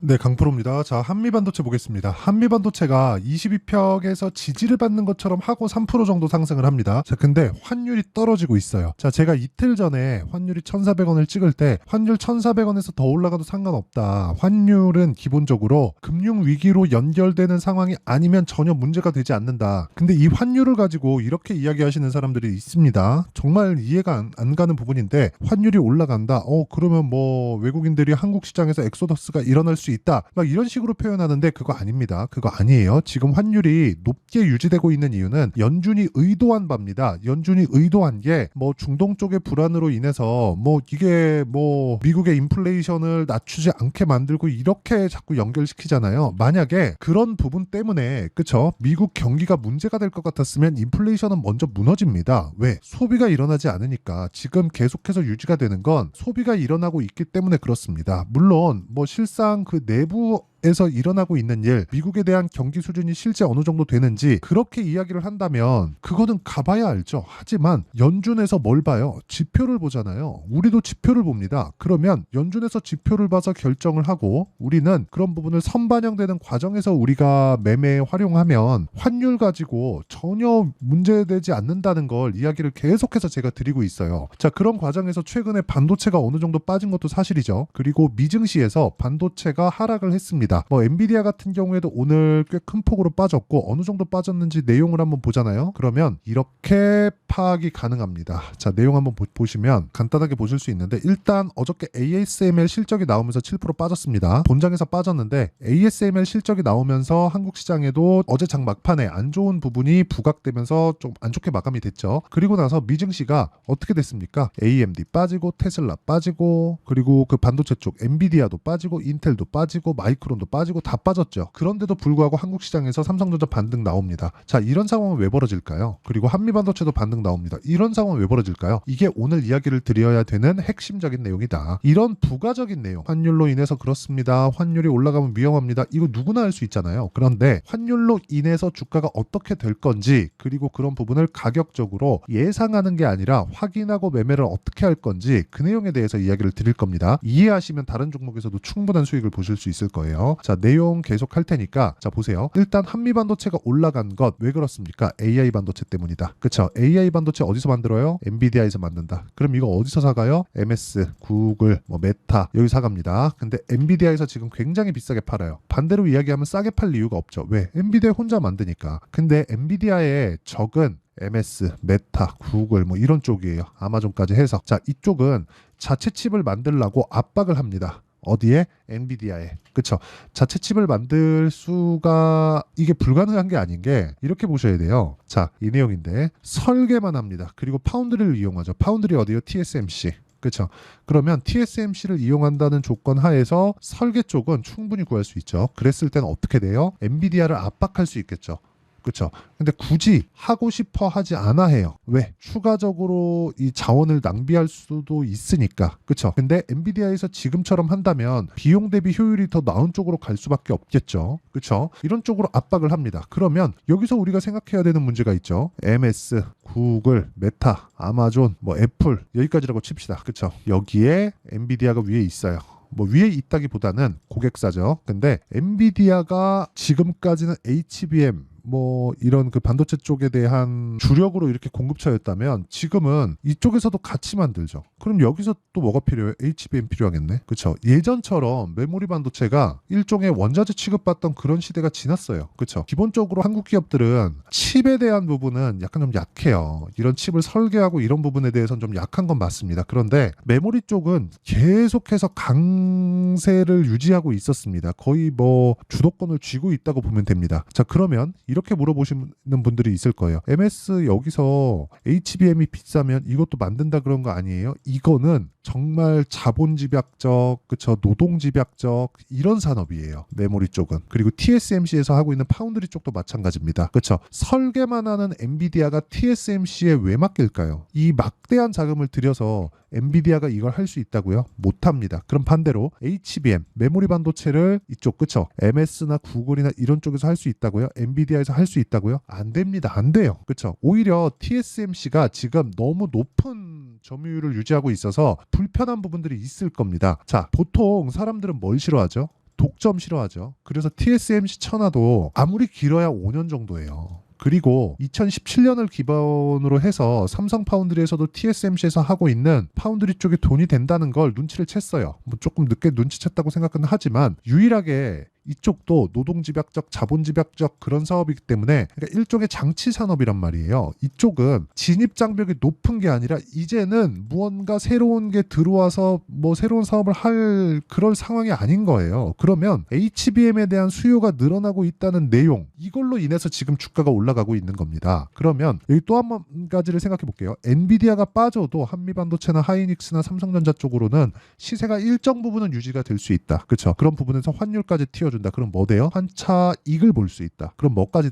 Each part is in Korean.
네, 강프로입니다. 자, 한미반도체 보겠습니다. 한미반도체가 22평에서 지지를 받는 것처럼 하고 3% 정도 상승을 합니다. 자, 근데 환율이 떨어지고 있어요. 자, 제가 이틀 전에 환율이 1,400원을 찍을 때 환율 1,400원에서 더 올라가도 상관없다. 환율은 기본적으로 금융 위기로 연결되는 상황이 아니면 전혀 문제가 되지 않는다. 근데 이 환율을 가지고 이렇게 이야기하시는 사람들이 있습니다. 정말 이해가 안 가는 부분인데 환율이 올라간다. 그러면 뭐 외국인들이 한국 시장에서 엑소더스가 일어날 수 있다. 막 이런 식으로 표현하는데 그거 아닙니다. 그거 아니에요. 지금 환율이 높게 유지되고 있는 이유는 연준이 의도한 바입니다. 연준이 의도한 게 뭐 중동 쪽의 불안으로 인해서 뭐 이게 뭐 미국의 인플레이션을 낮추지 않게 만들고 이렇게 자꾸 연결시키잖아요. 만약에 그런 부분 때문에 그쵸? 미국 경기가 문제가 될 것 같았으면 인플레이션은 먼저 무너집니다. 왜? 소비가 일어나지 않으니까. 지금 계속해서 유지가 되는 건 소비가 일어나고 있기 때문에 그렇습니다. 물론 뭐 실상 그 내부에서 일어나고 있는 일, 미국에 대한 경기 수준이 실제 어느 정도 되는지 그렇게 이야기를 한다면 그거는 가봐야 알죠. 하지만 연준에서 뭘 봐요? 지표를 보잖아요. 우리도 지표를 봅니다. 그러면 연준에서 지표를 봐서 결정을 하고 우리는 그런 부분을 선반영되는 과정에서 우리가 매매에 활용하면 환율 가지고 전혀 문제되지 않는다는 걸 이야기를 계속해서 제가 드리고 있어요. 자, 그런 과정에서 최근에 반도체가 어느 정도 빠진 것도 사실이죠. 그리고 미증시에서 반도체가 하락을 했습니다. 뭐 엔비디아 같은 경우에도 오늘 꽤 큰 폭으로 빠졌고 어느 정도 빠졌는지 내용을 한번 보잖아요. 그러면 이렇게 파악이 가능합니다. 자, 내용 한번 보시면 간단하게 보실 수 있는데 일단 어저께 ASML 실적이 나오면서 7% 빠졌습니다. 본장에서 빠졌는데 ASML 실적이 나오면서 한국 시장에도 어제 장 막판에 안 좋은 부분이 부각되면서 좀 안 좋게 마감이 됐죠. 그리고 나서 미증시가 어떻게 됐습니까? AMD 빠지고 테슬라 빠지고 그리고 그 반도체 쪽 엔비디아도 빠지고 인텔도 빠지고 마이크론도 빠지고 다 빠졌죠. 그런데도 불구하고 한국 시장에서 삼성전자 반등 나옵니다. 자, 이런 상황은 왜 벌어질까요? 그리고 한미반도체도 반등 나옵니다. 이런 상황은 왜 벌어질까요? 이게 오늘 이야기를 드려야 되는 핵심적인 내용이다. 이런 부가적인 내용, 환율로 인해서 그렇습니다. 환율이 올라가면 위험합니다. 이거 누구나 알 수 있잖아요. 그런데 환율로 인해서 주가가 어떻게 될 건지 그리고 그런 부분을 가격적으로 예상하는 게 아니라 확인하고 매매를 어떻게 할 건지 그 내용에 대해서 이야기를 드릴 겁니다. 이해하시면 다른 종목에서도 충분한 수익을 보실 수 있을 거예요. 자, 내용 계속 할 테니까 자, 보세요. 일단 한미반도체가 올라간 것 왜 그렇습니까? AI 반도체 때문이다. 그쵸? AI 반도체 어디서 만들어요? 엔비디아에서 만든다. 그럼 이거 어디서 사가요? MS, 구글, 뭐 메타 여기 사갑니다. 근데 엔비디아에서 지금 굉장히 비싸게 팔아요. 반대로 이야기하면 싸게 팔 이유가 없죠. 왜? 엔비디아 혼자 만드니까. 근데 엔비디아의 적은 MS, 메타, 구글 뭐 이런 쪽이에요. 아마존까지 해서. 자, 이쪽은 자체 칩을 만들라고 압박을 합니다. 어디에? 엔비디아에. 그쵸? 자체 칩을 만들 수가 이게 불가능한 게 아닌 게 이렇게 보셔야 돼요. 자, 이 내용인데 설계만 합니다. 그리고 파운드리를 이용하죠. 파운드리 어디요? TSMC. 그렇죠. 그러면 TSMC를 이용한다는 조건 하에서 설계 쪽은 충분히 구할 수 있죠. 그랬을 때는 어떻게 돼요? 엔비디아를 압박할 수 있겠죠. 그렇죠. 근데 굳이 하고 싶어 하지 않아 해요. 왜? 추가적으로 이 자원을 낭비할 수도 있으니까. 그렇죠. 근데 엔비디아에서 지금처럼 한다면 비용 대비 효율이 더 나은 쪽으로 갈 수밖에 없겠죠. 그렇죠. 이런 쪽으로 압박을 합니다. 그러면 여기서 우리가 생각해야 되는 문제가 있죠. MS, 구글, 메타, 아마존, 뭐 애플 여기까지라고 칩시다. 그렇죠. 여기에 엔비디아가 위에 있어요. 뭐 위에 있다기보다는 고객사죠. 근데 엔비디아가 지금까지는 HBM 뭐 이런 그 반도체 쪽에 대한 주력으로 이렇게 공급처였다면 지금은 이쪽에서도 같이 만들죠. 그럼 여기서 또 뭐가 필요해요? HBM 필요하겠네. 그렇죠. 예전처럼 메모리 반도체가 일종의 원자재 취급받던 그런 시대가 지났어요. 그렇죠. 기본적으로 한국 기업들은 칩에 대한 부분은 약간 좀 약해요. 이런 칩을 설계하고 이런 부분에 대해서는 좀 약한 건 맞습니다. 그런데 메모리 쪽은 계속해서 강세를 유지하고 있었습니다. 거의 뭐 주도권을 쥐고 있다고 보면 됩니다. 자, 그러면 이렇게 물어보시는 분들이 있을 거예요. MS 여기서 HBM이 비싸면 이것도 만든다 그런 거 아니에요? 이거는 정말 자본집약적, 그쵸, 노동집약적 이런 산업이에요. 메모리 쪽은. 그리고 TSMC에서 하고 있는 파운드리 쪽도 마찬가지입니다. 그쵸. 설계만 하는 엔비디아가 TSMC에 왜 맡길까요? 이 막대한 자금을 들여서 엔비디아가 이걸 할 수 있다고요? 못합니다. 그럼 반대로 HBM, 메모리 반도체를 이쪽, 그쵸? MS나 구글이나 이런 쪽에서 할 수 있다고요? 엔비디아에서 할 수 있다고요? 안 됩니다. 안 돼요. 그쵸? 오히려 TSMC가 지금 너무 높은 점유율을 유지하고 있어서 불편한 부분들이 있을 겁니다. 자, 보통 사람들은 뭘 싫어하죠? 독점 싫어하죠. 그래서 TSMC 천하도 아무리 길어야 5년 정도예요. 그리고 2017년을 기반으로 해서 삼성 파운드리에서도 TSMC에서 하고 있는 파운드리 쪽에 돈이 된다는 걸 눈치를 챘어요. 뭐 조금 늦게 눈치챘다고 생각은 하지만 유일하게 이쪽도 노동집약적, 자본집약적 그런 사업이기 때문에 그러니까 일종의 장치 산업이란 말이에요. 이쪽은 진입장벽이 높은 게 아니라 이제는 무언가 새로운 게 들어와서 뭐 새로운 사업을 할 그럴 상황이 아닌 거예요. 그러면 HBM에 대한 수요가 늘어나고 있다는 내용, 이걸로 인해서 지금 주가가 올라가고 있는 겁니다. 그러면 여기 또 한 가지를 생각해 볼게요. 엔비디아가 빠져도 한미반도체나 하이닉스나 삼성전자 쪽으로는 시세가 일정 부분은 유지가 될 수 있다. 그렇죠? 그런 부분에서 환율까지 튀어준다. 그럼 뭐 돼요? 한차 이익을 볼 수 있다. 그럼 뭐까지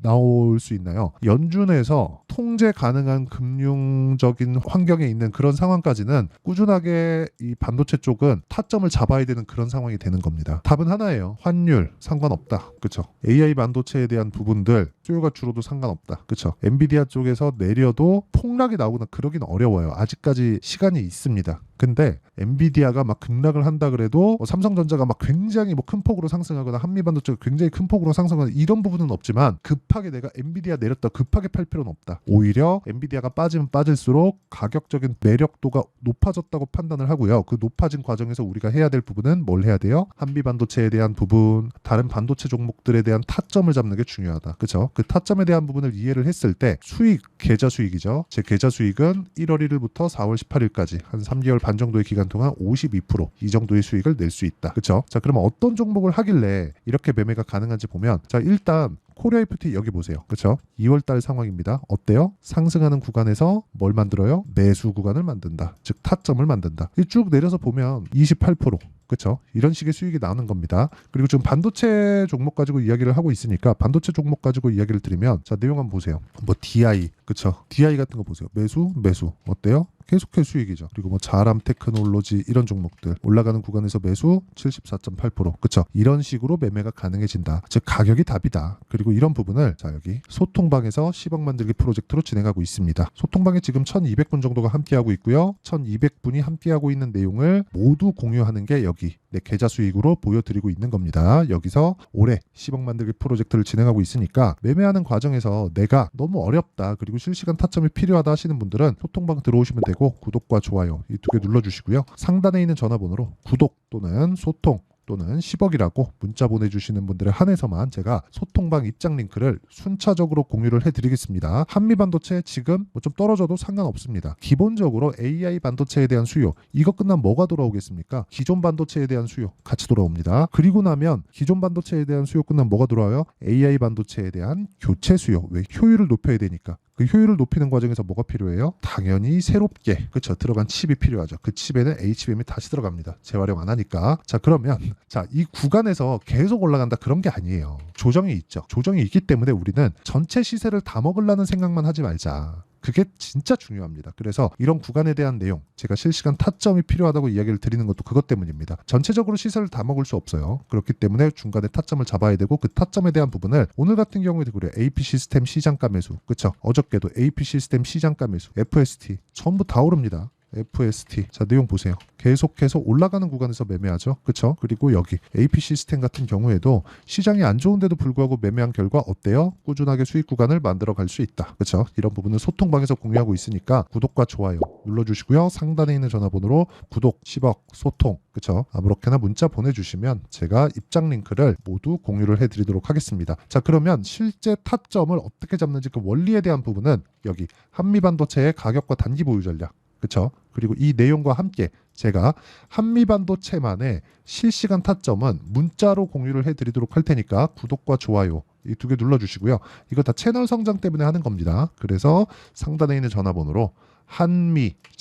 나올 수 있나요? 연준에서 통제 가능한 금융적인 환경에 있는 그런 상황까지는 꾸준하게 이 반도체 쪽은 타점을 잡아야 되는 그런 상황이 되는 겁니다. 답은 하나예요. 환율 상관없다. 그렇죠? AI 반도체에 대한 부분들 수요가 줄어도 상관없다. 그렇죠? 엔비디아 쪽에서 내려도 폭락이 나오거나 그러긴 어려워요. 아직까지 시간이 있습니다. 근데 엔비디아가 막 급락을 한다 그래도 삼성전자가 막 굉장히 뭐 큰 폭으로 상승하거나 한미반도체가 굉장히 큰 폭으로 상승하거나 이런 부분은 없지만 급하게 내가 엔비디아 내렸다 급하게 팔 필요는 없다. 오히려 엔비디아가 빠지면 빠질수록 가격적인 매력도가 높아졌다고 판단을 하고요. 그 높아진 과정에서 우리가 해야 될 부분은 뭘 해야 돼요? 한미반도체에 대한 부분, 다른 반도체 종목들에 대한 타점을 잡는 게 중요하다. 그렇죠? 그 타점에 대한 부분을 이해를 했을 때 수익, 계좌 수익이죠. 제 계좌 수익은 1월 1일부터 4월 18일까지 한 3개월 반 정도의 기간 동안 52%이 정도의 수익을 낼 수 있다. 그렇죠? 자, 그러면 어떤 종목을 하길래 이렇게 매매가 가능한지 보면 자, 일단 코리아 FT 여기 보세요. 그렇죠? 2월달 상황입니다. 어때요? 상승하는 구간에서 뭘 만들어요? 매수 구간을 만든다. 즉 타점을 만든다. 쭉 내려서 보면 28%. 그렇죠? 이런 식의 수익이 나오는 겁니다. 그리고 지금 반도체 종목 가지고 이야기를 하고 있으니까 반도체 종목 가지고 이야기를 드리면 자, 내용 한번 보세요. 뭐 DI, 그렇죠? DI 같은 거 보세요. 매수 어때요? 계속해서 수익이죠. 그리고 뭐 자람 테크놀로지 이런 종목들 올라가는 구간에서 매수 74.8%. 그렇죠? 이런 식으로 매매가 가능해진다. 즉 가격이 답이다. 그리고 이런 부분을 자, 여기 소통방에서 10억 만들기 프로젝트로 진행하고 있습니다. 소통방에 지금 1200분 정도가 함께하고 있고요. 1200분이 함께하고 있는 내용을 모두 공유하는 게 여기 내 계좌 수익으로 보여드리고 있는 겁니다. 여기서 올해 10억 만들기 프로젝트를 진행하고 있으니까 매매하는 과정에서 내가 너무 어렵다 그리고 실시간 타점이 필요하다 하시는 분들은 소통방 들어오시면 되고 구독과 좋아요 이 두 개 눌러주시고요. 상단에 있는 전화번호로 구독 또는 소통 또는 10억이라고 문자 보내주시는 분들에 한해서만 제가 소통방 입장 링크를 순차적으로 공유를 해드리겠습니다. 한미반도체 지금 뭐 좀 떨어져도 상관없습니다. 기본적으로 AI 반도체에 대한 수요 이거 끝나면 뭐가 돌아오겠습니까? 기존 반도체에 대한 수요 같이 돌아옵니다. 그리고 나면 기존 반도체에 대한 수요 끝나면 뭐가 돌아와요? AI 반도체에 대한 교체 수요. 왜? 효율을 높여야 되니까. 그 효율을 높이는 과정에서 뭐가 필요해요? 당연히 새롭게 그렇죠 들어간 칩이 필요하죠. 그 칩에는 HBM이 다시 들어갑니다. 재활용 안 하니까. 자, 그러면 자, 이 구간에서 계속 올라간다 그런 게 아니에요. 조정이 있죠. 조정이 있기 때문에 우리는 전체 시세를 다 먹으려는 생각만 하지 말자. 그게 진짜 중요합니다. 그래서 이런 구간에 대한 내용 제가 실시간 타점이 필요하다고 이야기를 드리는 것도 그것 때문입니다. 전체적으로 시세를 다 먹을 수 없어요. 그렇기 때문에 중간에 타점을 잡아야 되고 그 타점에 대한 부분을 오늘 같은 경우에도 그래요. AP 시스템 시장가 매수 그렇죠? 어저께도 AP 시스템 시장가 매수 FST 전부 다 오릅니다. FST 자, 내용 보세요. 계속해서 올라가는 구간에서 매매하죠. 그렇죠? 그리고 여기 AP 시스템 같은 경우에도 시장이 안 좋은데도 불구하고 매매한 결과 어때요? 꾸준하게 수익 구간을 만들어 갈 수 있다. 그렇죠? 이런 부분은 소통방에서 공유하고 있으니까 구독과 좋아요 눌러주시고요. 상단에 있는 전화번호로 구독 10억 소통 그렇죠? 아무렇게나 문자 보내주시면 제가 입장 링크를 모두 공유를 해드리도록 하겠습니다. 자, 그러면 실제 타점을 어떻게 잡는지 그 원리에 대한 부분은 여기 한미반도체의 가격과 단기 보유 전략 그렇죠? 그리고 이 내용과 함께 제가 한미반도체만의 실시간 타점은 문자로 공유를 해드리도록 할 테니까 구독과 좋아요 이 두 개 눌러주시고요. 이거 다 채널 성장 때문에 하는 겁니다. 그래서 상단에 있는 전화번호로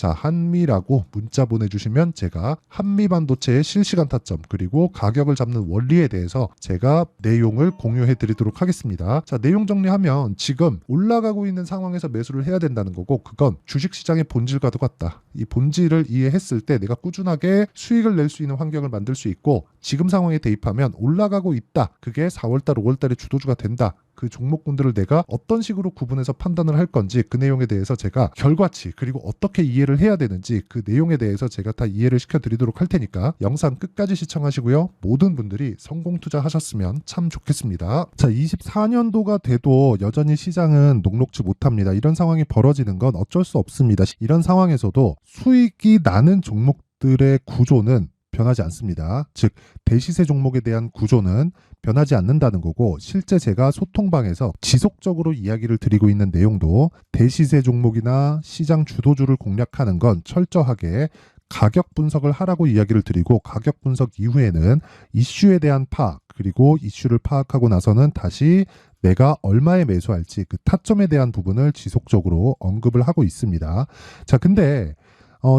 한미라고 문자 보내주시면 제가 한미반도체의 실시간 타점 그리고 가격을 잡는 원리에 대해서 제가 내용을 공유해 드리도록 하겠습니다. 자, 내용 정리하면 지금 올라가고 있는 상황에서 매수를 해야 된다는 거고 그건 주식시장의 본질과도 같다. 이 본질을 이해했을 때 내가 꾸준하게 수익을 낼 수 있는 환경을 만들 수 있고 지금 상황에 대입하면 올라가고 있다. 그게 4월달, 5월달에 주도주가 된다. 그 종목군들을 내가 어떤 식으로 구분해서 판단을 할 건지 그 내용에 대해서 제가 결과치 그리고 어떻게 이해를 해야 되는지 그 내용에 대해서 제가 다 이해를 시켜드리도록 할 테니까 영상 끝까지 시청하시고요. 모든 분들이 성공 투자하셨으면 참 좋겠습니다. 자, 24년도가 돼도 여전히 시장은 녹록지 못합니다. 이런 상황이 벌어지는 건 어쩔 수 없습니다. 이런 상황에서도 수익이 나는 종목들의 구조는 변하지 않습니다. 즉 대시세 종목에 대한 구조는 변하지 않는다는 거고, 실제 제가 소통방에서 지속적으로 이야기를 드리고 있는 내용도 대시세 종목이나 시장 주도주를 공략하는 건 철저하게 가격 분석을 하라고 이야기를 드리고, 가격 분석 이후에는 이슈에 대한 파악, 그리고 이슈를 파악하고 나서는 다시 내가 얼마에 매수할지 그 타점에 대한 부분을 지속적으로 언급을 하고 있습니다. 자, 근데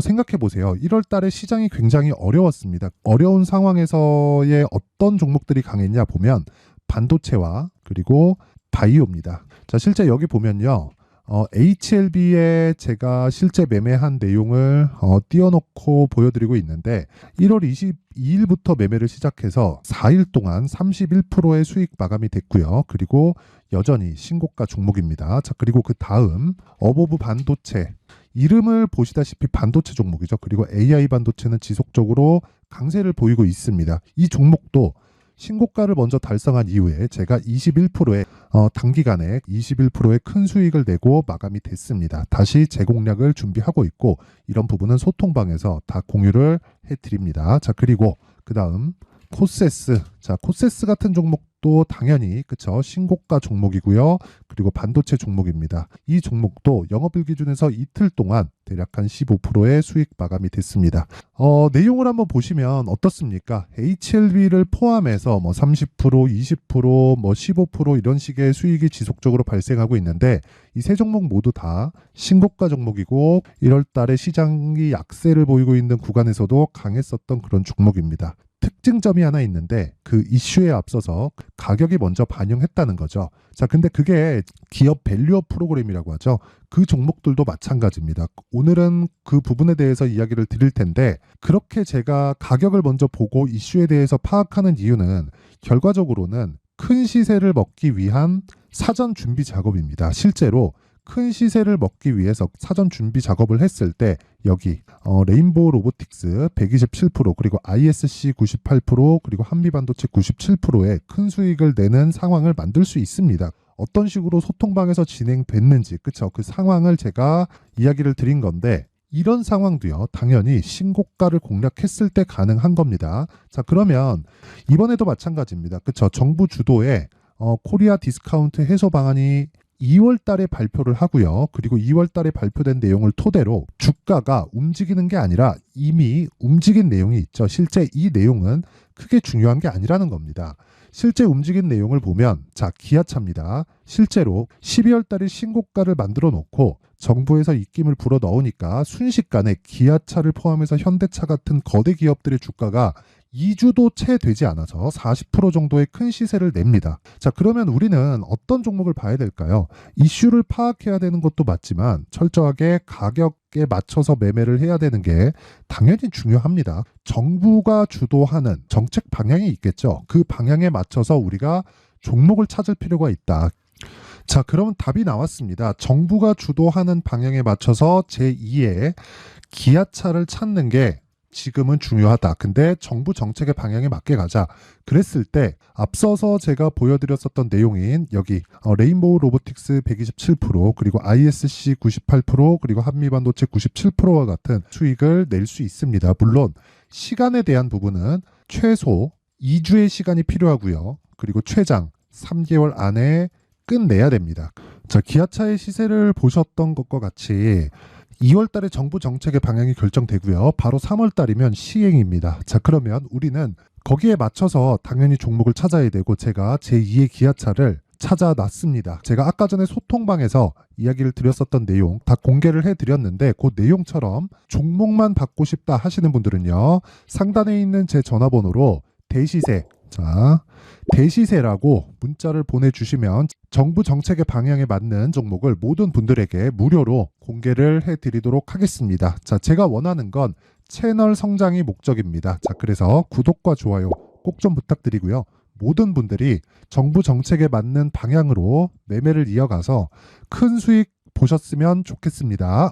생각해 보세요. 1월 달에 시장이 굉장히 어려웠습니다. 어려운 상황에서의 어떤 종목들이 강했냐 보면 반도체와 그리고 바이오입니다. 자, 실제 여기 보면요. HLB에 제가 실제 매매한 내용을 띄워놓고 보여드리고 있는데 1월 22일부터 매매를 시작해서 4일 동안 31%의 수익 마감이 됐고요. 그리고 여전히 신고가 종목입니다. 자, 그리고 그 다음 어보브 반도체, 이름을 보시다시피 반도체 종목이죠. 그리고 AI 반도체는 지속적으로 강세를 보이고 있습니다. 이 종목도 신고가를 먼저 달성한 이후에 제가 21%의 단기간에 21%의 큰 수익을 내고 마감이 됐습니다. 다시 재공략을 준비하고 있고, 이런 부분은 소통방에서 다 공유를 해드립니다. 자, 그리고 그 다음 코세스. 자, 코세스 같은 종목도 당연히 그쵸, 신고가 종목이고요. 그리고 반도체 종목입니다. 이 종목도 영업일 기준에서 이틀 동안 대략 한 15%의 수익 마감이 됐습니다. 내용을 한번 보시면 어떻습니까? HLB를 포함해서 뭐 30%, 20%, 뭐 15% 이런 식의 수익이 지속적으로 발생하고 있는데, 이 세 종목 모두 다 신고가 종목이고 1월 달에 시장이 약세를 보이고 있는 구간에서도 강했었던 그런 종목입니다. 특징점이 하나 있는데 그 이슈에 앞서서 가격이 먼저 반영했다는 거죠. 자, 근데 그게 기업 밸류업 프로그램이라고 하죠. 그 종목들도 마찬가지입니다. 오늘은 그 부분에 대해서 이야기를 드릴 텐데, 그렇게 제가 가격을 먼저 보고 이슈에 대해서 파악하는 이유는 결과적으로는 큰 시세를 먹기 위한 사전 준비 작업입니다. 실제로 큰 시세를 먹기 위해서 사전 준비 작업을 했을 때 여기 레인보우 로보틱스 127%, 그리고 ISC 98%, 그리고 한미반도체 97%의 큰 수익을 내는 상황을 만들 수 있습니다. 어떤 식으로 소통방에서 진행됐는지, 그쵸? 그 상황을 제가 이야기를 드린 건데, 이런 상황도요, 당연히 신고가를 공략했을 때 가능한 겁니다. 자, 그러면 이번에도 마찬가지입니다. 그쵸? 정부 주도의 코리아 디스카운트 해소 방안이 2월 달에 발표를 하고요. 그리고 2월 달에 발표된 내용을 토대로 주가가 움직이는 게 아니라 이미 움직인 내용이 있죠. 실제 이 내용은 크게 중요한 게 아니라는 겁니다. 실제 움직인 내용을 보면, 자, 기아차입니다. 실제로 12월 달에 신고가를 만들어 놓고 정부에서 입김을 불어 넣으니까 순식간에 기아차를 포함해서 현대차 같은 거대 기업들의 주가가 2주도 채 되지 않아서 40% 정도의 큰 시세를 냅니다. 자, 그러면 우리는 어떤 종목을 봐야 될까요? 이슈를 파악해야 되는 것도 맞지만 철저하게 가격에 맞춰서 매매를 해야 되는 게 당연히 중요합니다. 정부가 주도하는 정책 방향이 있겠죠. 그 방향에 맞춰서 우리가 종목을 찾을 필요가 있다. 자, 그러면 답이 나왔습니다. 정부가 주도하는 방향에 맞춰서 제2의 기아차를 찾는 게 지금은 중요하다. 근데 정부 정책의 방향에 맞게 가자. 그랬을 때 앞서서 제가 보여드렸었던 내용인 여기 레인보우 로보틱스 127%, 그리고 ISC 98%, 그리고 한미반도체 97%와 같은 수익을 낼 수 있습니다. 물론 시간에 대한 부분은 최소 2주의 시간이 필요하고요. 그리고 최장 3개월 안에 끝내야 됩니다. 자, 기아차의 시세를 보셨던 것과 같이 2월 달에 정부 정책의 방향이 결정되고요. 바로 3월 달이면 시행입니다. 자, 그러면 우리는 거기에 맞춰서 당연히 종목을 찾아야 되고, 제가 제2의 기아차를 찾아놨습니다. 제가 아까 전에 소통방에서 이야기를 드렸었던 내용 다 공개를 해드렸는데, 그 내용처럼 종목만 받고 싶다 하시는 분들은요, 상단에 있는 제 전화번호로 대시세, 자, 대시세라고 문자를 보내주시면 정부 정책의 방향에 맞는 종목을 모든 분들에게 무료로 공개를 해드리도록 하겠습니다. 자, 제가 원하는 건 채널 성장이 목적입니다. 자, 그래서 구독과 좋아요 꼭 좀 부탁드리고요. 모든 분들이 정부 정책에 맞는 방향으로 매매를 이어가서 큰 수익 보셨으면 좋겠습니다.